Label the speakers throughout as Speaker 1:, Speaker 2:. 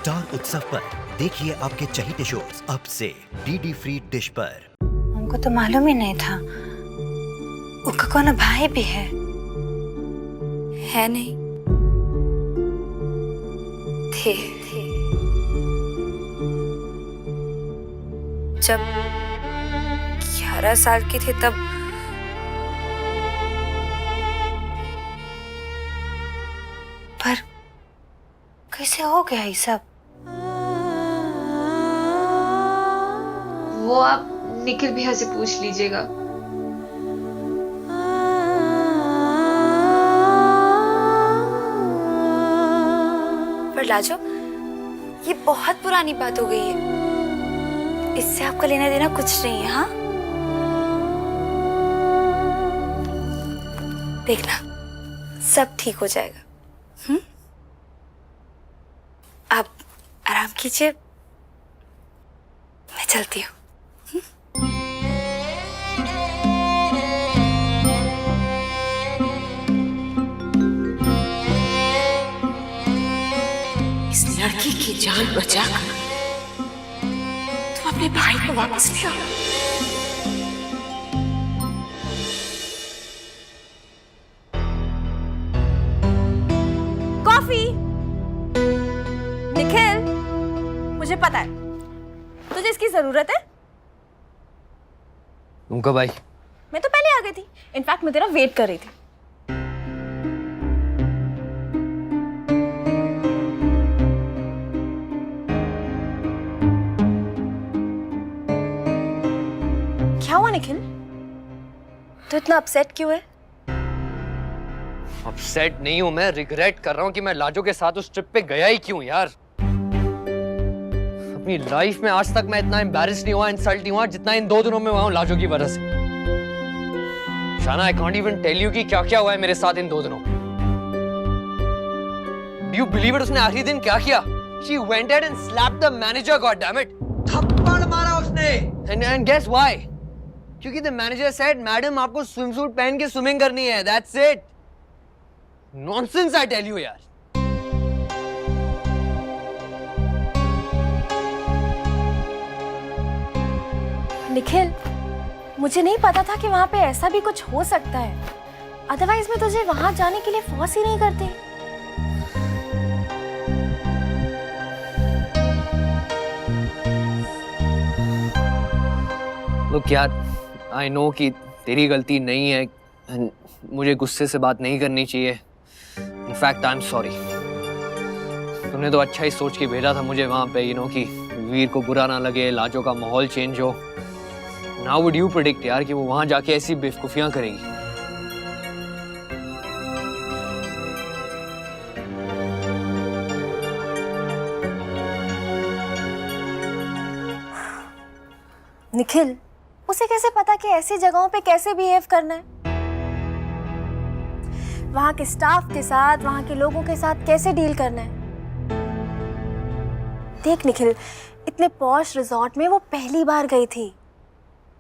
Speaker 1: Star उत्सव पर देखिए आपके चहीते शोज अब से डीडी फ्री डिश पर।
Speaker 2: हमको तो मालूम ही नहीं था उसका कौन भाई भी है नहीं थे। जब 11 साल की थी तब पर कैसे हो गया ये सब?
Speaker 3: वो आप निखिल भैया से पूछ लीजिएगा।
Speaker 2: पर लाजो, ये बहुत पुरानी बात हो गई है, इससे आपका लेना देना कुछ नहीं है। हाँ, देखना सब ठीक हो जाएगा। आप आराम कीजिए, मैं चलती हूँ।
Speaker 4: इस लड़की की जान बचाकर तुम अपने भाई को वापस ले आओ।
Speaker 5: कॉफी। निखिल, मुझे पता है तुझे इसकी जरूरत है।
Speaker 6: तुम कब आई?
Speaker 5: मैं तो पहले आ गई थी, इनफैक्ट मैं तेरा वेट कर रही थी। क्या हुआ निखिल, तू इतना अपसेट क्यों है?
Speaker 6: अपसेट नहीं हूं मैं, रिग्रेट कर रहा हूं कि मैं लाजो के साथ उस ट्रिप पे गया ही क्यों यार। अपनी लाइफ में आज तक मैं इतना एम्बैरेस नहीं हुआ, इंसल्ट नहीं हुआ जितना इन 2 दिनों में हुआ हूं लाजो की वजह से। Shana, I can't even tell you कि क्या क्या हुआ है मेरे साथ इन 2 दिनों में। Do you believe it? उसने आखिरी दिन क्या किया? She went ahead and slapped the manager, goddammit. थप्पड़ मारा उसने। And guess why? क्योंकि the manager said, मैडम आपको स्विमसूट पहन के स्विमिंग करनी है, that's it. Nonsense, I tell you यार।
Speaker 5: निखिल, मुझे नहीं पता था कि वहां पे ऐसा भी कुछ हो सकता है, अदरवाइज मैं तुझे वहां जाने के लिए फोर्स ही नहीं करती।
Speaker 6: Look यार, I know कि तेरी गलती नहीं है, मुझे गुस्से से बात नहीं करनी चाहिए। In fact, I'm sorry. तुमने तो अच्छा ही सोच के भेजा था मुझे वहां पे, कि वीर को बुरा ना लगे, लाजो का माहौल चेंज हो। Now would you predict यार कि वो वहां जाके ऐसी बेवकूफियां करेगी?
Speaker 5: निखिल, उसे कैसे पता कि ऐसी जगहों पे कैसे बिहेव करना है? वहां के स्टाफ के साथ, वहां के लोगों के साथ कैसे डील करना है? देख निखिल, इतने पॉश रिजॉर्ट में वो पहली बार गई थी,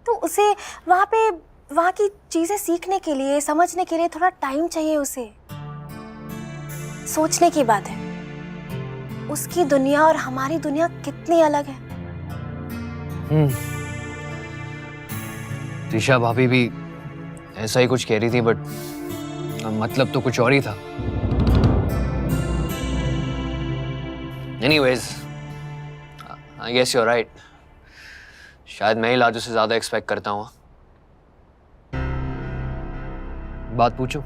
Speaker 5: तो उसे वहां की चीजें सीखने के लिए, समझने के लिए थोड़ा टाइम चाहिए उसे। सोचने की बात है, उसकी दुनिया और हमारी दुनिया कितनी अलग है।
Speaker 6: त्रिशा भाभी भी ऐसा ही कुछ कह रही थी, बट मतलब तो कुछ और ही था। Anyways, I guess you're right. शायद मैं ही लाजो से ज्यादा एक्सपेक्ट करता हूँ। बात पूछूं?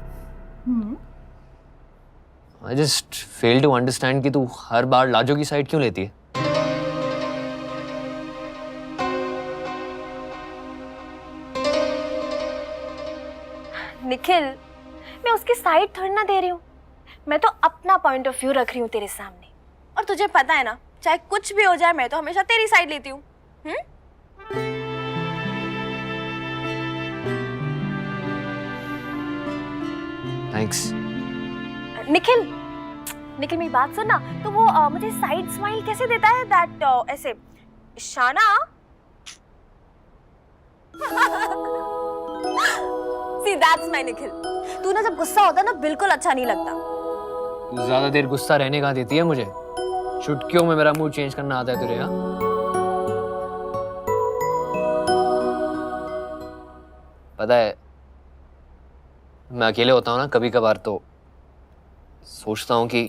Speaker 6: I just fail to understand कि तू हर बार लाजो की साइड क्यों लेती है?
Speaker 5: निखिल, मैं उसकी साइड थोड़ी ना दे रही हूँ, मैं तो अपना पॉइंट ऑफ व्यू रख रही हूँ तेरे सामने। और तुझे पता है ना, चाहे कुछ भी हो जाए, मैं तो हमेशा तेरी साइड लेती हूँ।
Speaker 6: थैंक्स।
Speaker 5: निखिल, मेरी बात सुन ना, तो वो मुझे साइड स्माइल कैसे देता है? दैट ऐसे शाना। See, that's my Nikhil. तू ना जब गुस्सा होता है ना, बिल्कुल अच्छा नहीं लगता।
Speaker 6: ज्यादा देर गुस्सा रहने का देती है मुझे। चुटकियों में मेरा मूड चेंज करना आता है तुझे? हाँ, पता है मैं अकेले होता हूँ ना कभी कभार, तो सोचता हूँ कि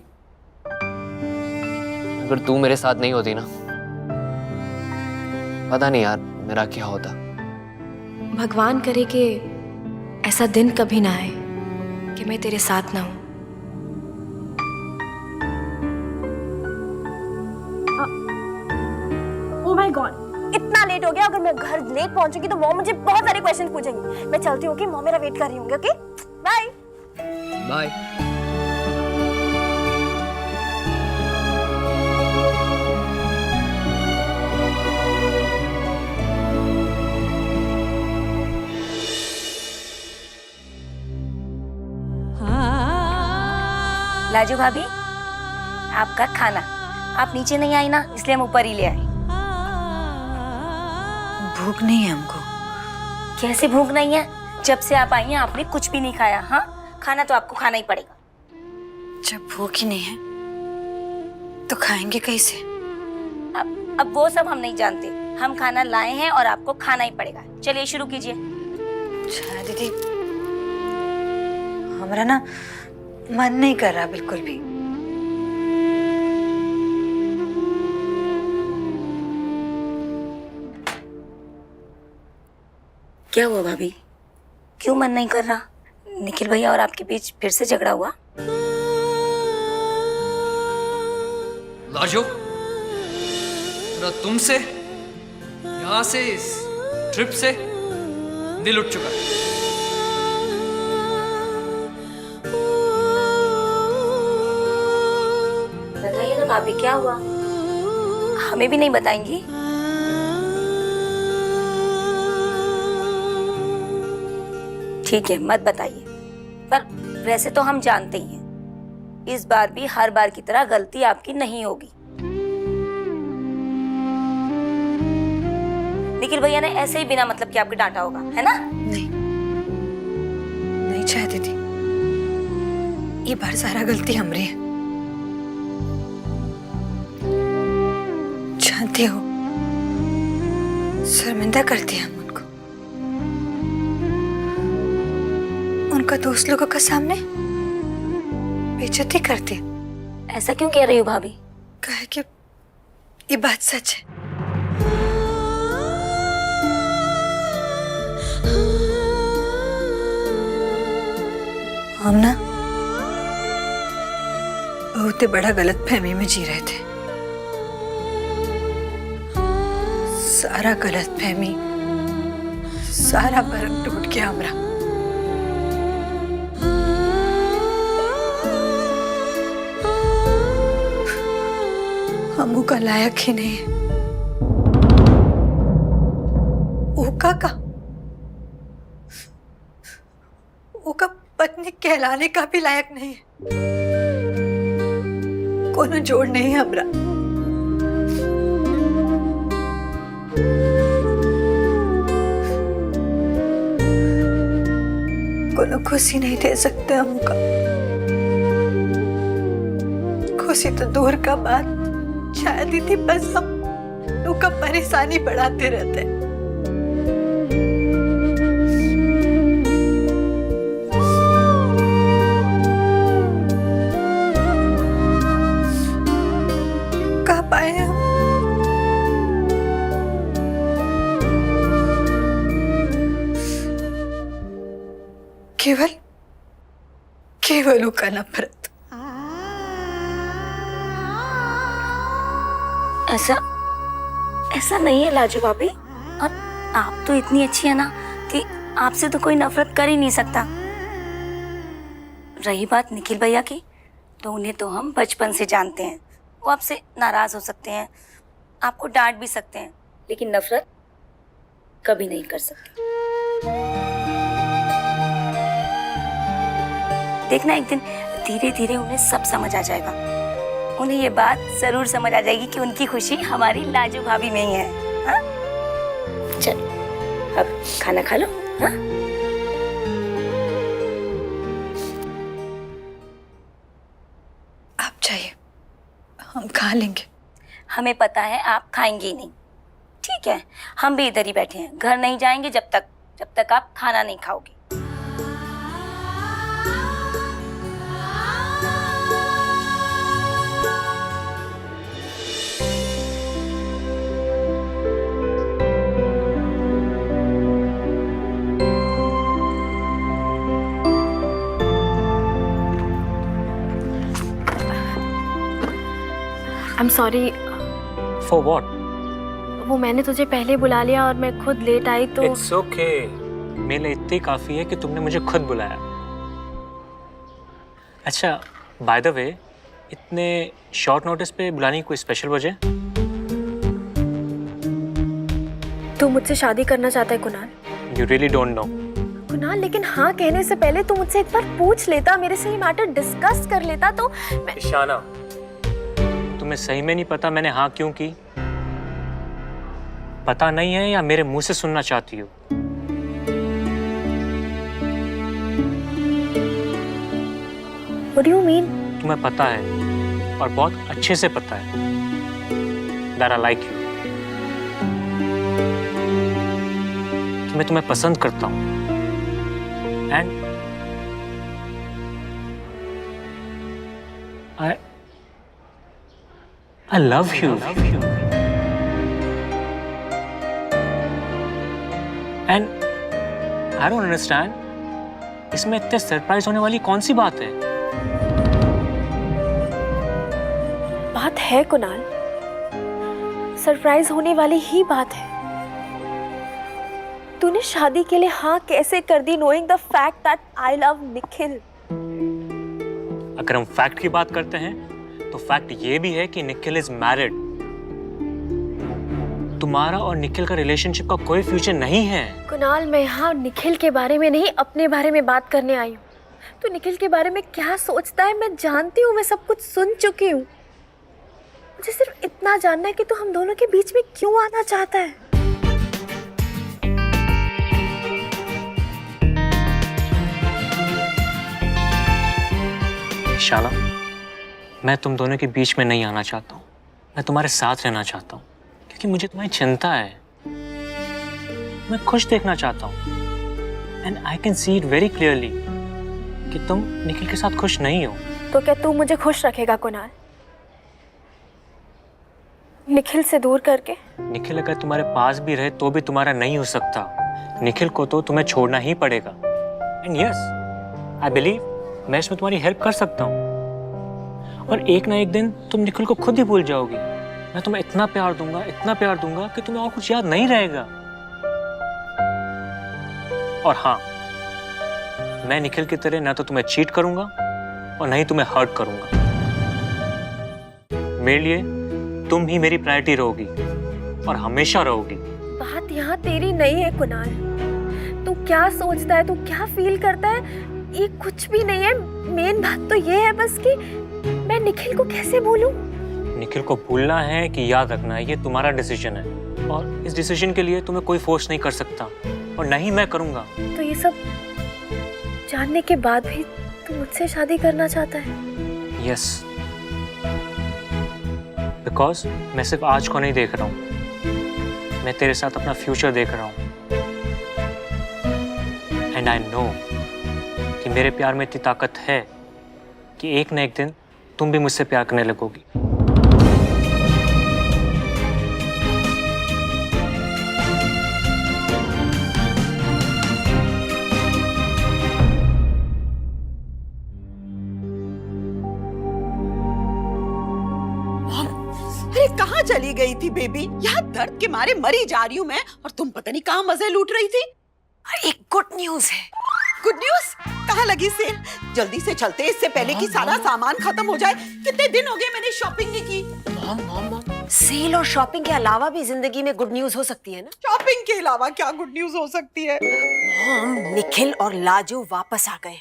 Speaker 6: अगर तू मेरे साथ नहीं होती ना, पता नहीं यार मेरा क्या होता।
Speaker 5: भगवान करे कि ऐसा दिन कभी ना आए कि मैं तेरे साथ ना हूं। ओह माय गॉड, इतना लेट हो गया। अगर मैं घर लेट पहुंचूंगी तो मॉम मुझे बहुत सारे क्वेश्चन पूछेंगी। मैं चलती हूँ कि मॉम मेरा वेट कर रही होंगी। Okay bye
Speaker 6: bye.
Speaker 2: लाजू भाभी, आपका खाना। आप नीचे नहीं आई ना, इसलिए हम ऊपर ही ले आए।
Speaker 7: भूख नहीं है हमको।
Speaker 2: कैसे भूख नहीं है? जब से आप आई हैं आपने कुछ भी नहीं खाया। हाँ, खाना तो आपको खाना ही पड़ेगा।
Speaker 7: जब भूख ही नहीं है तो खाएंगे कैसे?
Speaker 2: अब वो सब हम नहीं जानते। हम खाना लाए हैं और आपको खाना ही पड़ेगा। चलिए शुरू कीजिए।
Speaker 7: छाया दीदी, हमारा ना मन नहीं कर रहा बिल्कुल भी।
Speaker 2: क्या हुआ भाभी? क्यों मन नहीं कर रहा? निखिल भैया और आपके बीच फिर से झगड़ा हुआ?
Speaker 6: लाजो, मेरा तुमसे, यहाँ से, इस ट्रिप से दिल उठ चुका है।
Speaker 2: बताइए ना भाभी, क्या हुआ? हमें भी नहीं बताएंगी? ठीक है, मत बताइए। पर वैसे तो हम जानते ही हैं, इस बार भी हर बार की तरह गलती आपकी नहीं होगी। निखिल भैया ने ऐसे ही बिना मतलब के आपको डांटा होगा, है ना?
Speaker 7: नहीं नहीं छाया दीदी, ये बार सारा गलती हमारी है। जानती हो, शर्मिंदा करती है हम उनको, उनका दोस्त लोगों के सामने बेइज्जती करती है।
Speaker 2: ऐसा क्यों कह रही हो भाभी?
Speaker 7: कहे कि ये बात सच है। हम ना बहुत ही बड़ा गलतफहमी में जी रहे थे। सारा गलतफहमी, सारा भरम टूट गया हमरा। हम उका लायक ही नहीं है। उका पत्नी कहलाने का भी लायक नहीं है। कोनो जोड़ नहीं है हमरा। कोनो खुशी नहीं दे सकते हम उका। खुशी तो दूर का बात, शायद ही थी, बस हम उनका परेशानी बढ़ाते रहते। कह पाए हम? केवल उनका नफरत।
Speaker 2: ऐसा नहीं है लाजू भाभी। और आप तो इतनी अच्छी है ना कि आपसे तो कोई नफरत कर ही नहीं सकता। रही बात निखिल भैया की, तो उन्हें तो हम बचपन से जानते हैं। वो आपसे नाराज हो सकते हैं, आपको डांट भी सकते हैं, लेकिन नफरत कभी नहीं कर सकते। देखना, एक दिन धीरे धीरे उन्हें सब समझ आ जाएगा। उन्हें ये बात जरूर समझ आ जाएगी कि उनकी खुशी हमारी लाजू भाभी में ही है। हाँ? चलो अब खाना खा लो। हाँ?
Speaker 7: आप चाहिए, हम खा खा लेंगे।
Speaker 2: हमें पता है आप खाएंगी ही नहीं, ठीक है? हम भी इधर ही बैठे हैं, घर नहीं जाएंगे जब तक आप खाना नहीं खाओगी।
Speaker 5: I am sorry.
Speaker 8: For what?
Speaker 5: वो मैंने तुझे पहले बुला लिया और मैं खुद लेट आई तो।
Speaker 8: इट्स ओके, मेरे लिए इतनी काफी है कि तुमने मुझे खुद बुलाया। अच्छा, बाय द वे, इतने शॉर्ट नोटिस पे बुलाने की कोई स्पेशल वजह?
Speaker 5: तू मुझसे शादी करना चाहता है Kunal?
Speaker 8: You really don't know.
Speaker 5: Kunal, लेकिन हाँ कहने से पहले तू मुझसे एक बार पूछ लेता, मेरे से ये मैटर डिस्कस कर लेता तो मैं...
Speaker 8: ईशाना, तुम्हें सही में नहीं पता मैंने हाँ क्यों की? पता नहीं है या मेरे मुंह से सुनना चाहती हो?
Speaker 5: What do you mean?
Speaker 8: तुम्हें पता है और बहुत अच्छे से पता है that I like you। मैं तुम्हें पसंद करता हूँ and I love you। And I don't understand, इसमें इतने सरप्राइज होने वाली कौन सी बात है?
Speaker 5: बात है कुणाल, सरप्राइज होने वाली ही बात है। तूने शादी के लिए हाँ कैसे कर दी, knowing the fact that I love Nikhil?
Speaker 8: अगर हम फैक्ट की बात करते हैं तो फैक्ट ये भी है कि निखिल इज मैरिड। तुम्हारा और निखिल का रिलेशनशिप का कोई फ्यूचर नहीं है।
Speaker 5: कुणाल, मैं यहाँ निखिल के बारे में नहीं अपने बारे में बात करने आई हूँ। तू निखिल के बारे में क्या सोचता है मैं जानती हूँ, मैं सब कुछ सुन चुकी हूँ। मुझे सिर्फ इतना जानना है कि तू हम दोनों के बीच में क्यों आना चाहता है।
Speaker 8: ईशाना, मैं तुम दोनों के बीच में नहीं आना चाहता हूँ, मैं तुम्हारे साथ रहना चाहता हूँ क्योंकि मुझे तुम्हारी चिंता है। मैं खुश देखना चाहता हूँ and I can see it very clearly कि तुम निखिल के साथ खुश नहीं हो।
Speaker 5: तो क्या तू मुझे खुश रखेगा कुणाल, निखिल से दूर करके?
Speaker 8: निखिल अगर तुम्हारे पास भी रहे तो भी तुम्हारा नहीं हो सकता। निखिल को तो तुम्हें छोड़ना ही पड़ेगा। एंड यस, आई बिलीव मैं इसमें तुम्हारी हेल्प कर सकता हूँ और एक ना एक दिन तुम निखिल को खुद ही भूल जाओगी। मैं तुम्हें इतना प्यार दूंगा कि तुम्हें और कुछ याद नहीं रहेगा। और हाँ, मैं निखिल की तरह ना तो तुम्हें चीट करूंगा और ना ही तुम्हें हर्ट करूंगा। मेरे लिए तुम ही मेरी प्रायोरिटी रहोगी और हमेशा रहोगी।
Speaker 5: बात यहाँ तेरी नहीं है कुणाल, तू क्या सोचता है, तू क्या फील करता है, ये कुछ भी नहीं है। मेन बात तो ये है बस कि मैं निखिल को कैसे भूलूं।
Speaker 8: निखिल को भूलना है कि याद रखना है, ये तुम्हारा डिसीजन है और इस डिसीजन के लिए तुम्हें कोई फोर्स नहीं कर सकता और नहीं मैं करूंगा।
Speaker 5: तो ये सब जानने के बाद भी तू मुझसे शादी करना चाहता है?
Speaker 8: यस, बिकॉज मैं सिर्फ आज को नहीं देख रहा हूँ, मैं तेरे साथ अपना फ्यूचर देख रहा हूँ। एंड आई नो कि मेरे प्यार में इतनी ताकत है कि एक न एक दिन तुम भी मुझसे प्यार करने लगोगी।
Speaker 9: अरे कहाँ चली गई थी बेबी? यहाँ दर्द के मारे मरी जा रही हूँ मैं और तुम पता नहीं कहाँ मजे लूट रही थी।
Speaker 4: अरे एक गुड न्यूज है।
Speaker 9: Good news? कहाँ लगी सेल? जल्दी से चलते इससे पहले कि सारा सामान खत्म हो जाए। कितने दिन हो गए मैंने शॉपिंग नहीं की।
Speaker 4: मॉम, सेल और शॉपिंग के अलावा भी जिंदगी में गुड न्यूज हो सकती है ना?
Speaker 9: शॉपिंग के अलावा क्या गुड न्यूज हो सकती है?
Speaker 4: मॉम, निखिल और लाजू वापस आ गए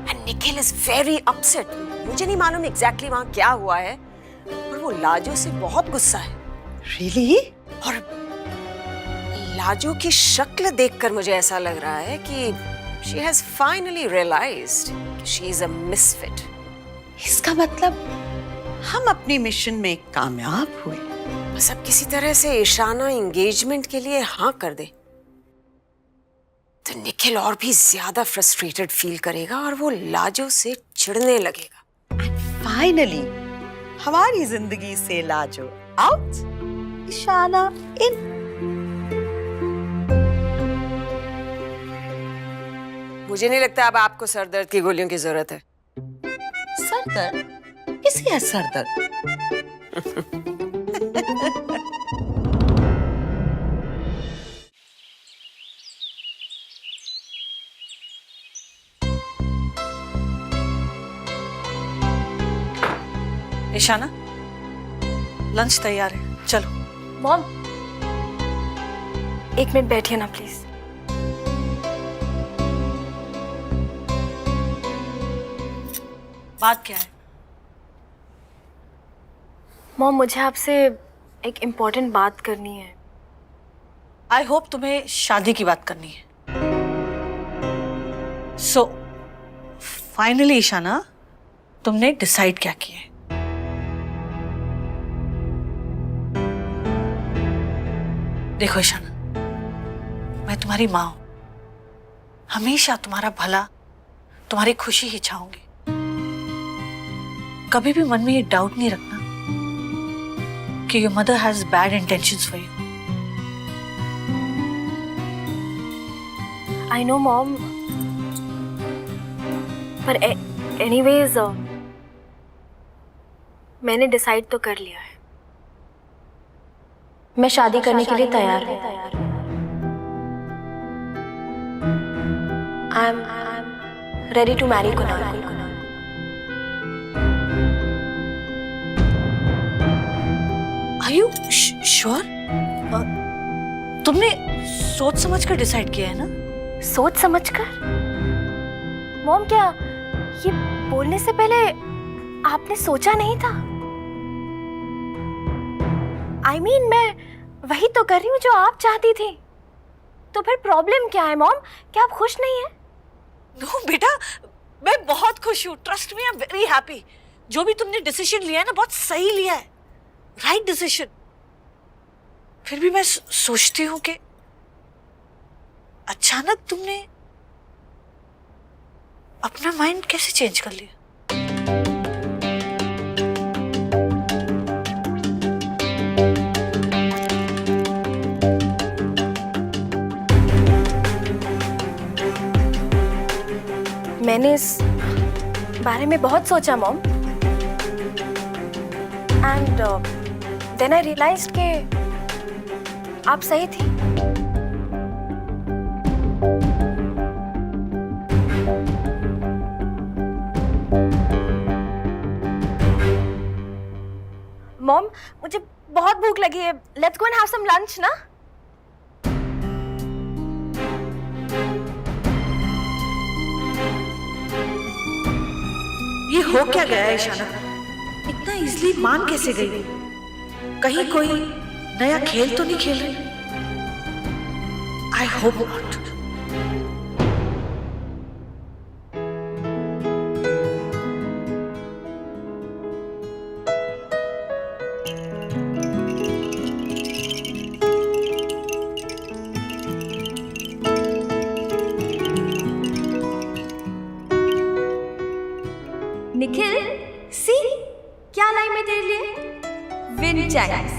Speaker 4: and Nikhil is very upset. मुझे नहीं मालूम एग्जैक्टली वहाँ क्या हुआ है, पर वो लाजू से बहुत गुस्सा है।
Speaker 9: रियली?
Speaker 4: और लाजू की शक्ल देखकर मुझे ऐसा लग रहा है कि she has finally realized कि she is a misfit।
Speaker 7: इसका मतलब
Speaker 9: हम अपनी मिशन में कामयाब हुए।
Speaker 4: बस अब किसी तरह से ईशाना एंगेजमेंट के लिए हाँ कर दे तो निखिल और भी ज्यादा फ्रस्ट्रेटेड फील करेगा और वो लाजो से चिढ़ने लगेगा।
Speaker 9: फाइनली हमारी जिंदगी से लाजो आउट, ईशाना इन।
Speaker 4: मुझे नहीं लगता अब आपको सरदर्द की गोलियों की जरूरत है।
Speaker 9: सरदर्द? किसी है सरदर्द?
Speaker 7: ईशाना, लंच तैयार है, चलो।
Speaker 5: मॉम, एक मिनट बैठिए ना प्लीज।
Speaker 7: बात क्या है?
Speaker 5: मॉम, मुझे आपसे एक इम्पोर्टेंट बात करनी है।
Speaker 7: आई होप तुम्हें शादी की बात करनी है। सो फाइनली ईशाना, तुमने डिसाइड क्या किया है? देखो ईशाना, मैं तुम्हारी माँ हूं, हमेशा तुम्हारा भला, तुम्हारी खुशी ही चाहूंगी। कभी भी मन में ये डाउट नहीं रखना कि your mother has bad intentions for you.
Speaker 5: I know mom, पर एनीवेज मैंने डिसाइड तो कर लिया है। मैं शादी करने के लिए तैयार हूँ। I am ready to marry Kunal.
Speaker 7: Are you sure? तुमने सोच समझ कर डिसाइड किया है ना?
Speaker 5: सोच समझ कर? मॉम, क्या ये बोलने से पहले आपने सोचा नहीं था? I mean, मैं वही तो कर रही हूँ जो आप चाहती थी। तो फिर प्रॉब्लम क्या है मॉम? क्या आप खुश नहीं हैं?
Speaker 7: नो बेटा, मैं बहुत खुश हूँ। Trust me, I am very happy. जो भी तुमने डिसीजन लिया है ना, बहुत सही लिया है, राइट डिसीजन। फिर भी मैं सोचती हूँ कि अचानक तुमने अपना माइंड कैसे चेंज कर लिया?
Speaker 5: मैंने इस बारे में बहुत सोचा mom, and then I realised कि आप सही थी। मॉम, मुझे बहुत भूख लगी है। Let's go and have some lunch ना।
Speaker 7: ये हो क्या गया है ईशाना? इतना इजीली मान कैसे गई? कहीं कोई नया खेल तो नहीं खेल रही? I hope not.
Speaker 5: Nikhil, see क्या लाई मैं तेरे लिए? Wind Chimes.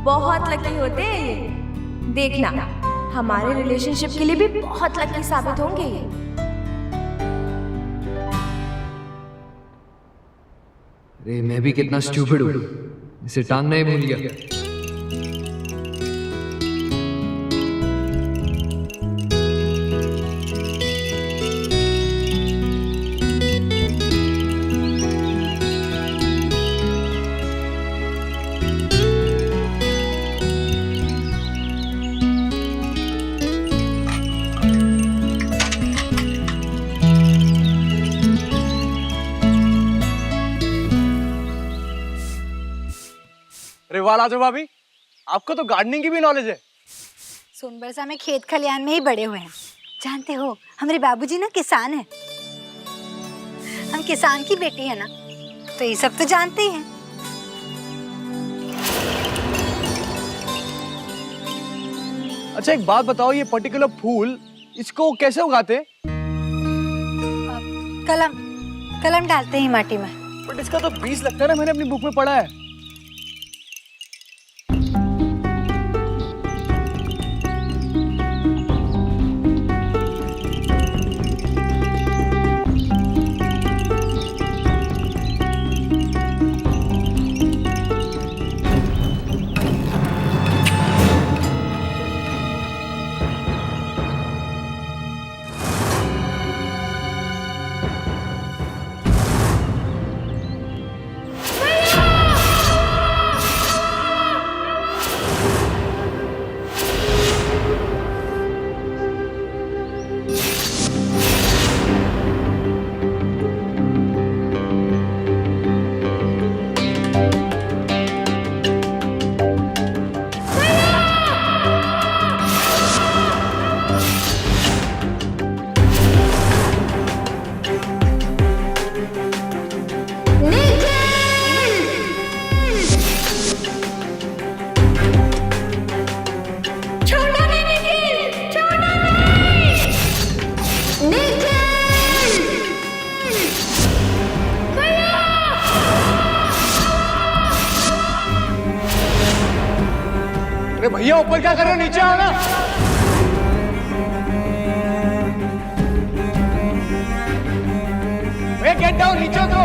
Speaker 5: बहुत लकी होते हैं ये। देखना, हमारे रिलेशनशिप के लिए भी बहुत लकी साबित होंगे ये।
Speaker 6: अरे मैं भी कितना स्टूपिड हूँ, इसे टांगना ही भूल गया।
Speaker 10: अरे वाह लाजो भाभी, आपको तो गार्डनिंग की भी नॉलेज है।
Speaker 11: सोनबरसा में खेत खलियान में ही बड़े हुए हैं। जानते हो, हमारे बाबूजी ना किसान हैं। हम किसान की बेटी है ना, तो ये सब तो जानते ही हैं।
Speaker 10: अच्छा एक बात बताओ, ये पर्टिकुलर फूल इसको कैसे उगाते?
Speaker 11: कलम कलम डालते ही माटी में।
Speaker 10: बट इसका तो बीज लगता है ना, मैंने अपनी बुक में पढ़ा है। अरे भैया ऊपर क्या कर रहे हो, नीचे आओ ना। भैया गेट डाउन, नीचे उतरो।